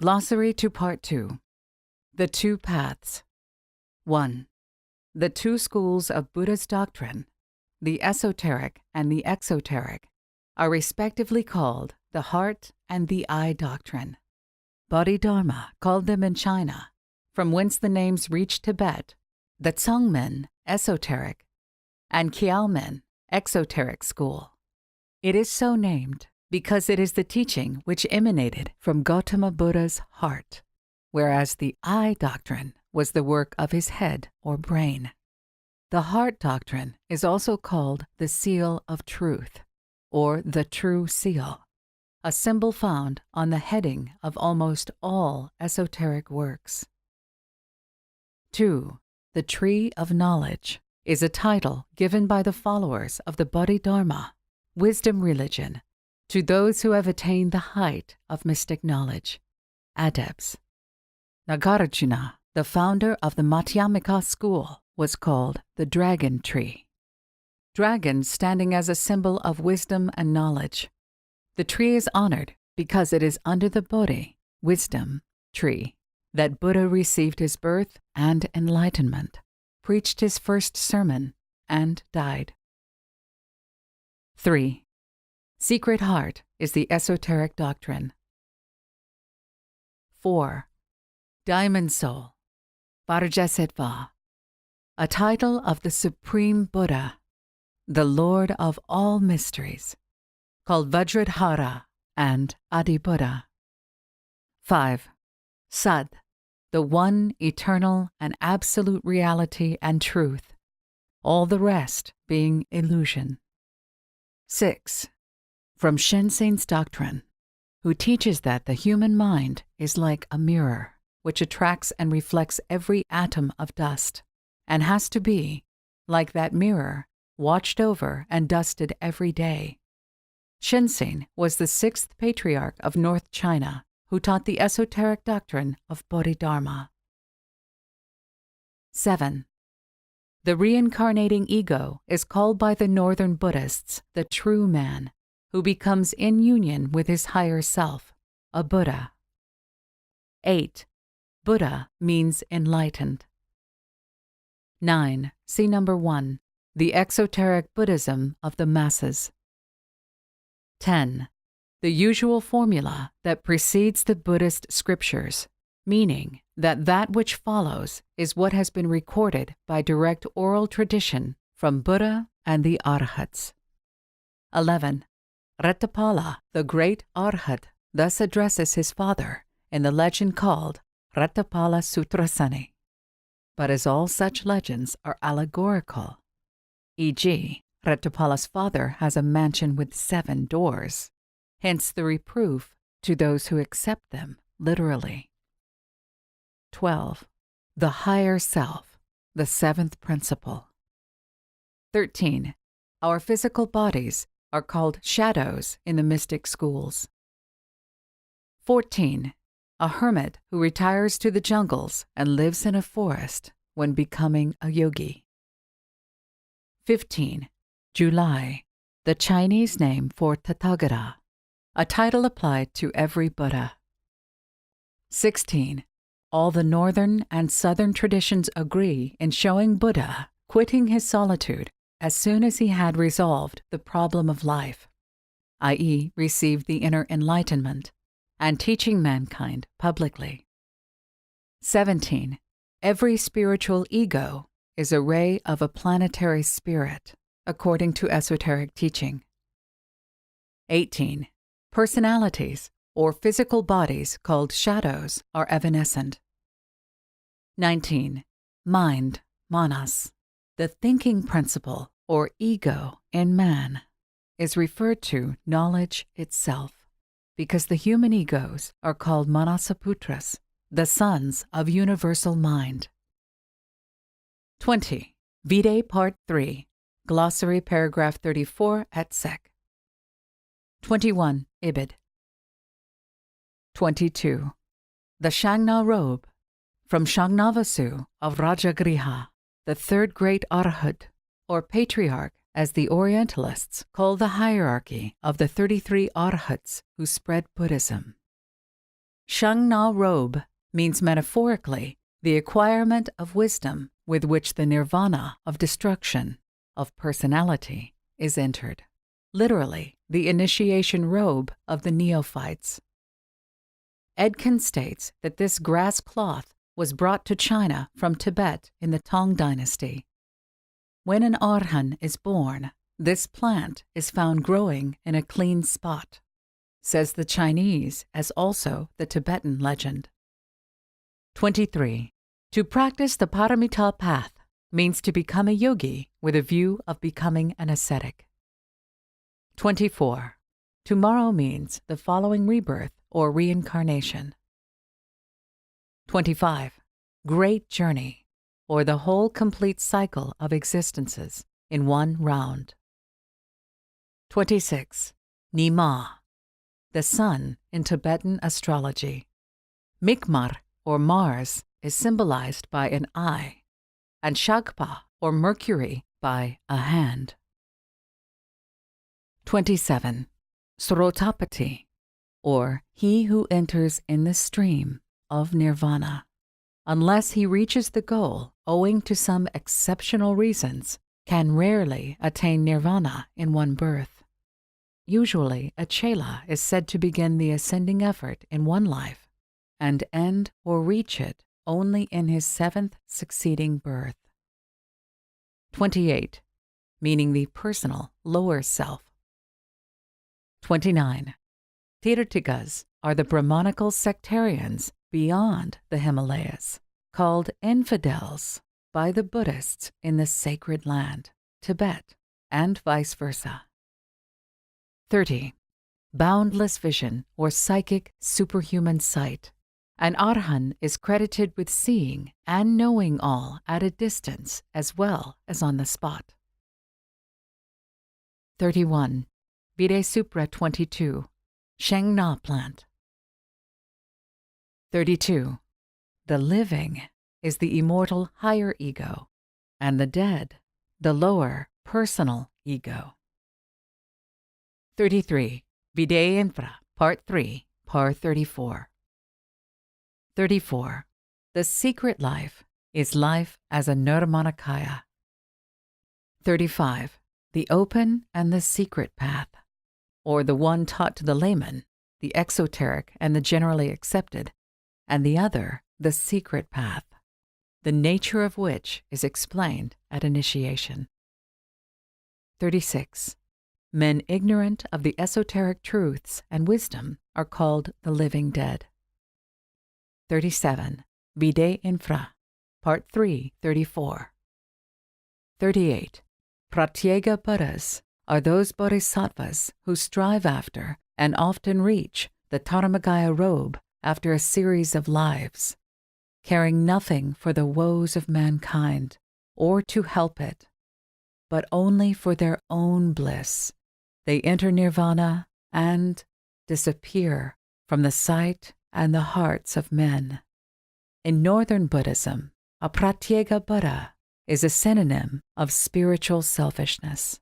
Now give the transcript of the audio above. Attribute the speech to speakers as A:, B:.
A: Glossary to Part 2. The Two Paths. 1. The two schools of Buddha's doctrine, the esoteric and the exoteric, are respectively called the heart and the eye doctrine. Bodhidharma called them in China, from whence the names reached Tibet, the Tsongmen, esoteric, and Kyaomen, exoteric school. It is so named because it is the teaching which emanated from Gautama Buddha's heart, whereas the eye doctrine was the work of his head or brain. The heart doctrine is also called the seal of truth, or the true seal, a symbol found on the heading of almost all esoteric works. 2. The Tree of Knowledge is a title given by the followers of the Bodhidharma, wisdom religion, to those who have attained the height of mystic knowledge, adepts. Nagarjuna, the founder of the Madhyamika school, was called the dragon tree. Dragon standing as a symbol of wisdom and knowledge. The tree is honored because it is under the Bodhi, wisdom, tree, that Buddha received his birth and enlightenment, preached his first sermon, and died. 3. Secret heart is the esoteric doctrine. 4. Diamond soul, Vajrasattva, a title of the Supreme Buddha, the Lord of all mysteries, called Vajradhara and Adi-Buddha. 5. Sad, the one eternal and absolute reality and truth, all the rest being illusion. 6. From Shensin's doctrine, who teaches that the human mind is like a mirror, which attracts and reflects every atom of dust, and has to be, like that mirror, watched over and dusted every day. Shensin was the 6th patriarch of North China, who taught the esoteric doctrine of Bodhidharma. 7. The reincarnating ego is called by the Northern Buddhists the true man, who becomes in union with his higher self, a Buddha. 8. Buddha means enlightened. 9. See number 1, the exoteric Buddhism of the masses. 10. The usual formula that precedes the Buddhist scriptures, meaning that which follows is what has been recorded by direct oral tradition from Buddha and the Arhats. 11. Ratapala, the great Arhat, thus addresses his father in the legend called Ratapala Sutrasani. But as all such legends are allegorical, e.g., Ratapala's father has a mansion with 7 doors, hence the reproof to those who accept them literally. 12. The higher self, the 7th principle. 13. Our physical bodies are called shadows in the mystic schools. 14. A hermit who retires to the jungles and lives in a forest when becoming a yogi. 15. July, the Chinese name for Tathagata, a title applied to every Buddha. 16. All the northern and southern traditions agree in showing Buddha quitting his solitude as soon as he had resolved the problem of life, i.e., received the inner enlightenment, and teaching mankind publicly. 17. Every spiritual ego is a ray of a planetary spirit, according to esoteric teaching. 18. Personalities, or physical bodies called shadows, are evanescent. 19. Mind, manas, the thinking principle, or ego, in man, is referred to knowledge itself, because the human egos are called manasaputras, the sons of universal mind. 20. Vide Part 3, Glossary paragraph 34 at sec. 21. Ibid. 22. The Shangna robe, from Shangnavasu of Rajagriha, the 3rd great Arhat, or patriarch, as the Orientalists call the hierarchy of the 33 Arhats who spread Buddhism. Shangna robe means metaphorically the acquirement of wisdom with which the nirvana of destruction, of personality, is entered. Literally, the initiation robe of the neophytes. Edkin states that this grass cloth was brought to China from Tibet in the Tang dynasty. When an arhan is born, this plant is found growing in a clean spot, says the Chinese as also the Tibetan legend. 23. To practice the paramita path means to become a yogi with a view of becoming an ascetic. 24. Tomorrow means the following rebirth or reincarnation. 25. Great journey, or the whole complete cycle of existences in one round. 26. Nima, the sun in Tibetan astrology. Mikmar, or Mars, is symbolized by an eye, and Shagpa, or Mercury, by a hand. 27. Srotapati, or he who enters in the stream of nirvana. Unless he reaches the goal owing to some exceptional reasons, can rarely attain nirvana in one birth. Usually, a chela is said to begin the ascending effort in one life and end or reach it only in his 7th succeeding birth. 28. Meaning the personal lower self. 29. Tirthikas are the Brahmanical sectarians beyond the Himalayas, called infidels by the Buddhists in the sacred land, Tibet, and vice versa. 30. Boundless vision or psychic superhuman sight. An arhan is credited with seeing and knowing all at a distance as well as on the spot. 31. Videsupra 22. Shengna plant. 32. The living is the immortal higher ego, and the dead, the lower personal ego. 33. Vide Infra, Part 3, Par 34. 34. The secret life is life as a Nirmanakaya. 35. The open and the secret path, or the one taught to the layman, the exoteric and the generally accepted, and the other, the secret path, the nature of which is explained at initiation. 36. Men ignorant of the esoteric truths and wisdom are called the living dead. 37. Vide Infra, Part 3, 34. 38. Pratyega Buddhas are those bodhisattvas who strive after and often reach the Taramagaya robe after a series of lives, caring nothing for the woes of mankind or to help it, but only for their own bliss. They enter nirvana and disappear from the sight and the hearts of men. In Northern Buddhism, a Pratyega Buddha is a synonym of spiritual selfishness.